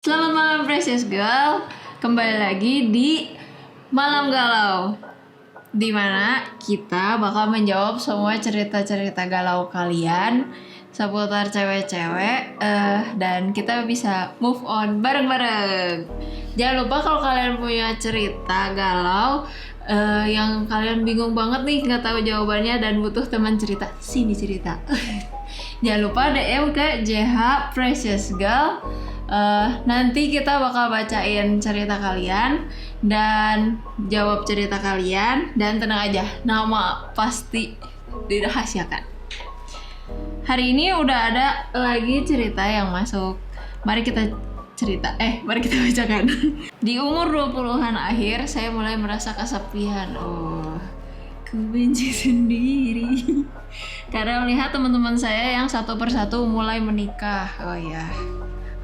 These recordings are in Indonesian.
Selamat malam Precious Girl, kembali lagi di Malam Galau, dimana kita bakal menjawab semua cerita-cerita galau kalian seputar cewek-cewek, dan kita bisa move on bareng-bareng. Jangan lupa kalau kalian punya cerita galau yang kalian bingung banget nih, nggak tahu jawabannya dan butuh teman cerita, sini cerita. Jangan lupa DM ke JH Precious Girl. Nanti kita bakal bacain cerita kalian dan jawab cerita kalian, dan tenang aja, nama pasti dirahasiakan. Hari ini udah ada lagi cerita yang masuk. Mari kita bacakan. Di umur 20-an akhir, saya mulai merasa kesepian. Ku benci sendiri karena melihat teman-teman saya yang satu persatu mulai menikah. Oh ya,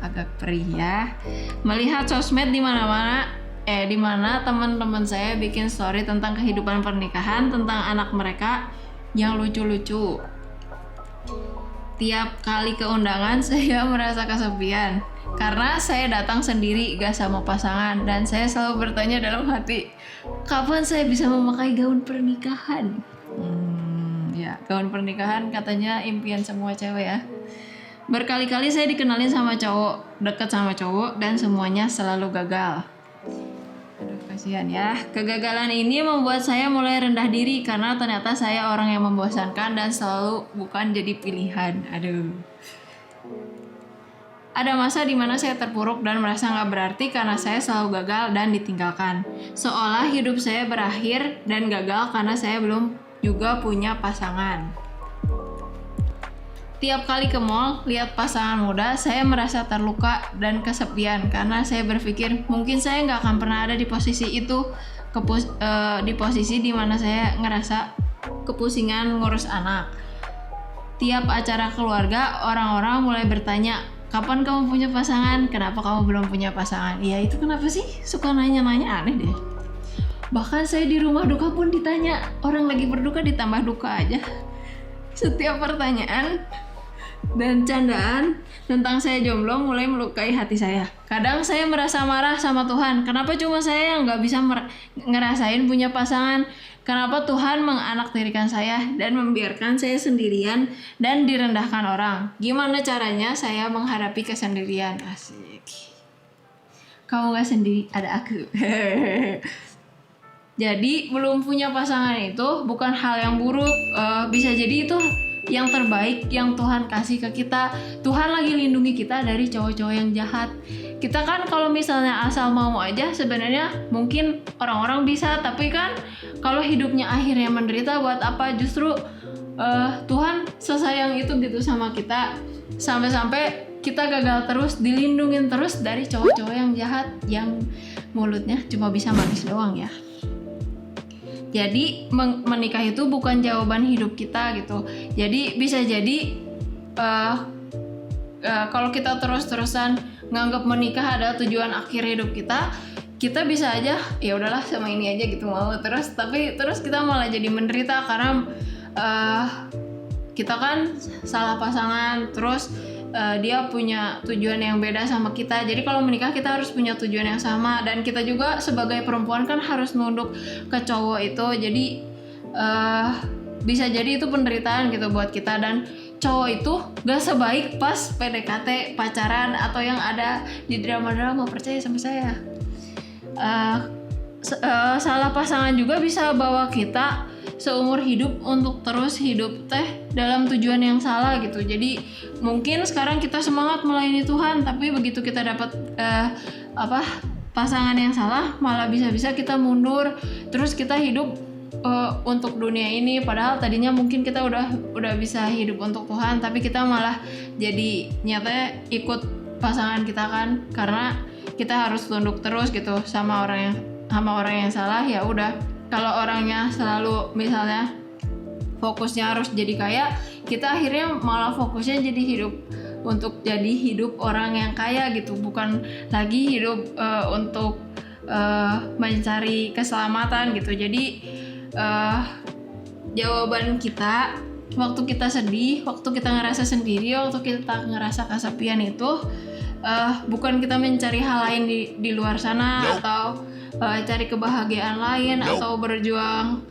agak perih ya. Melihat sosmed di mana teman-teman saya bikin story tentang kehidupan pernikahan, tentang anak mereka yang lucu-lucu. Tiap kali ke undangan saya merasa kesepian karena saya datang sendiri gak sama pasangan, dan saya selalu bertanya dalam hati, kapan saya bisa memakai gaun pernikahan? Ya, gaun pernikahan katanya impian semua cewek ya. Berkali-kali saya dikenalin sama cowok, deket sama cowok, dan semuanya selalu gagal. Aduh, kasihan ya. Kegagalan ini membuat saya mulai rendah diri karena ternyata saya orang yang membosankan dan selalu bukan jadi pilihan. Aduh. Ada masa dimana saya terpuruk dan merasa gak berarti karena saya selalu gagal dan ditinggalkan. Seolah hidup saya berakhir dan gagal karena saya belum juga punya pasangan. Tiap kali ke mall, lihat pasangan muda, saya merasa terluka dan kesepian karena saya berpikir mungkin saya nggak akan pernah ada di posisi itu, di posisi dimana saya ngerasa kepusingan ngurus anak. Tiap acara keluarga, orang-orang mulai bertanya, kapan kamu punya pasangan? Kenapa kamu belum punya pasangan? Ya itu kenapa sih suka nanya-nanya, aneh deh. Bahkan saya di rumah duka pun ditanya, orang lagi berduka ditambah duka aja. Setiap pertanyaan dan candaan tentang saya jomblo mulai melukai hati saya. Kadang saya merasa marah sama Tuhan. Kenapa cuma saya yang gak bisa ngerasain punya pasangan? Kenapa Tuhan menganaktirikan saya dan membiarkan saya sendirian dan direndahkan orang? Gimana caranya saya menghadapi kesendirian? Asik. Kamu gak sendiri, ada aku. Jadi belum punya pasangan itu bukan hal yang buruk, bisa jadi itu yang terbaik yang Tuhan kasih ke kita. Tuhan lagi lindungi kita dari cowok-cowok yang jahat. Kita kan kalau misalnya asal mau aja sebenarnya mungkin orang-orang bisa, tapi kan kalau hidupnya akhirnya menderita buat apa? Justru Tuhan sesayang itu gitu sama kita, sampai-sampai kita gagal terus, dilindungin terus dari cowok-cowok yang jahat yang mulutnya cuma bisa manis doang ya. Jadi menikah itu bukan jawaban hidup kita gitu. Jadi bisa jadi kalau kita terus-terusan nganggap menikah adalah tujuan akhir hidup kita bisa aja ya udahlah sama ini aja gitu mau terus, tapi terus kita malah jadi menderita karena kita kan salah pasangan, terus dia punya tujuan yang beda sama kita. Jadi kalau menikah kita harus punya tujuan yang sama, dan kita juga sebagai perempuan kan harus nunduk ke cowok itu. Jadi bisa jadi itu penderitaan gitu buat kita, dan cowok itu gak sebaik pas PDKT, pacaran, atau yang ada di drama-drama, percaya sama saya. Salah pasangan juga bisa bawa kita seumur hidup untuk terus hidup dalam tujuan yang salah gitu. Jadi mungkin sekarang kita semangat melayani Tuhan, tapi begitu kita dapat pasangan yang salah, malah bisa-bisa kita mundur, terus kita hidup untuk dunia ini, padahal tadinya mungkin kita udah bisa hidup untuk Tuhan, tapi kita malah jadi nyatanya ikut pasangan kita kan, karena kita harus tunduk terus gitu sama orang yang salah. Ya udah, kalau orangnya selalu misalnya fokusnya harus jadi kaya, kita akhirnya malah fokusnya jadi hidup orang yang kaya gitu, bukan lagi hidup untuk mencari keselamatan gitu. Jadi jawaban kita waktu kita sedih, waktu kita ngerasa sendiri, waktu kita ngerasa kesepian itu bukan kita mencari hal lain di luar sana atau cari kebahagiaan lain atau berjuang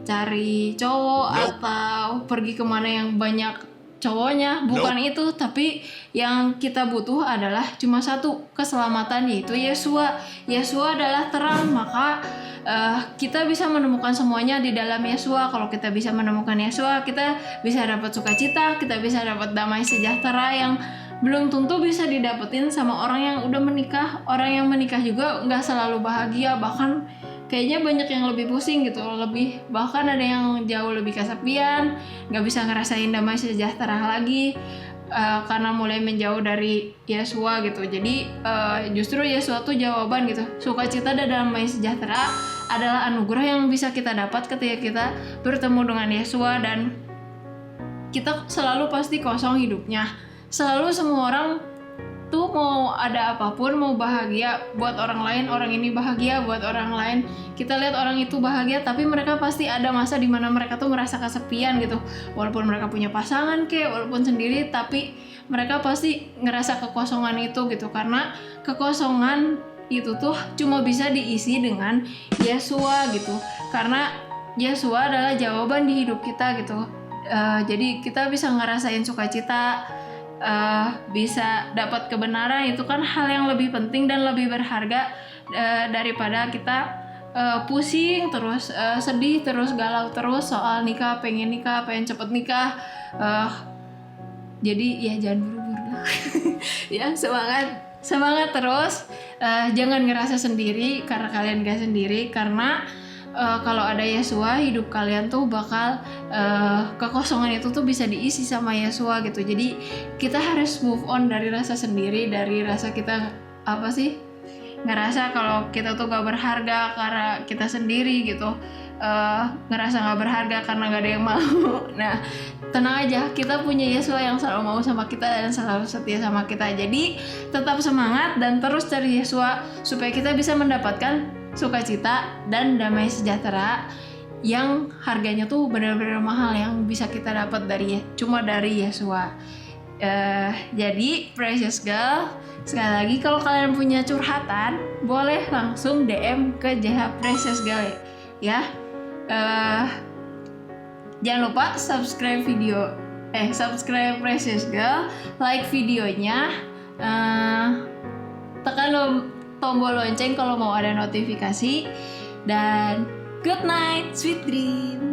cari cowok atau pergi kemana yang banyak cowoknya, bukan itu. Tapi yang kita butuh adalah cuma satu, keselamatan, yaitu Yesua. Yesua adalah terang, maka kita bisa menemukan semuanya di dalam Yesua. Kalau kita bisa menemukan Yesua, kita bisa dapat sukacita, kita bisa dapat damai sejahtera yang belum tentu bisa didapetin sama orang yang udah menikah. Orang yang menikah juga nggak selalu bahagia, bahkan kayaknya banyak yang lebih pusing gitu, bahkan ada yang jauh lebih kesepian, nggak bisa ngerasain damai sejahtera lagi karena mulai menjauh dari Yesua gitu. Jadi justru Yesua tuh jawaban gitu. Sukacita dan damai sejahtera adalah anugerah yang bisa kita dapat ketika kita bertemu dengan Yesua, dan kita selalu pasti kosong hidupnya. Selalu semua orang tuh mau ada apapun, mau bahagia buat orang lain, orang ini bahagia buat orang lain. Kita lihat orang itu bahagia, tapi mereka pasti ada masa di mana mereka tuh merasa kesepian gitu. Walaupun mereka punya pasangan walaupun sendiri, tapi mereka pasti ngerasa kekosongan itu gitu. Karena kekosongan itu tuh cuma bisa diisi dengan Yesua gitu. Karena Yesua adalah jawaban di hidup kita gitu. Jadi kita bisa ngerasain sukacita, bisa dapat kebenaran. Itu kan hal yang lebih penting dan lebih berharga daripada kita pusing terus, sedih terus, galau terus soal nikah, pengen cepet nikah. Jadi ya jangan buru-buru ya, semangat terus. Jangan ngerasa sendiri, karena kalian gak sendiri. Karena kalau ada Yesua, hidup kalian tuh bakal kekosongan itu tuh bisa diisi sama Yesua gitu. Jadi kita harus move on dari rasa sendiri, dari rasa kita ngerasa kalau kita tuh gak berharga karena kita sendiri gitu, ngerasa gak berharga karena gak ada yang mau. Nah, tenang aja, kita punya Yesua yang selalu mau sama kita dan selalu setia sama kita. Jadi tetap semangat dan terus cari Yesua supaya kita bisa mendapatkan sukacita dan damai sejahtera yang harganya tuh benar-benar mahal, yang bisa kita dapat cuma dari Yesua. Jadi Precious Girl, sekali lagi kalau kalian punya curhatan boleh langsung DM ke JH Precious Girl ya. Jangan lupa subscribe Precious Girl, like videonya, tekan tombol lonceng kalau mau ada notifikasi, dan good night, sweet dream.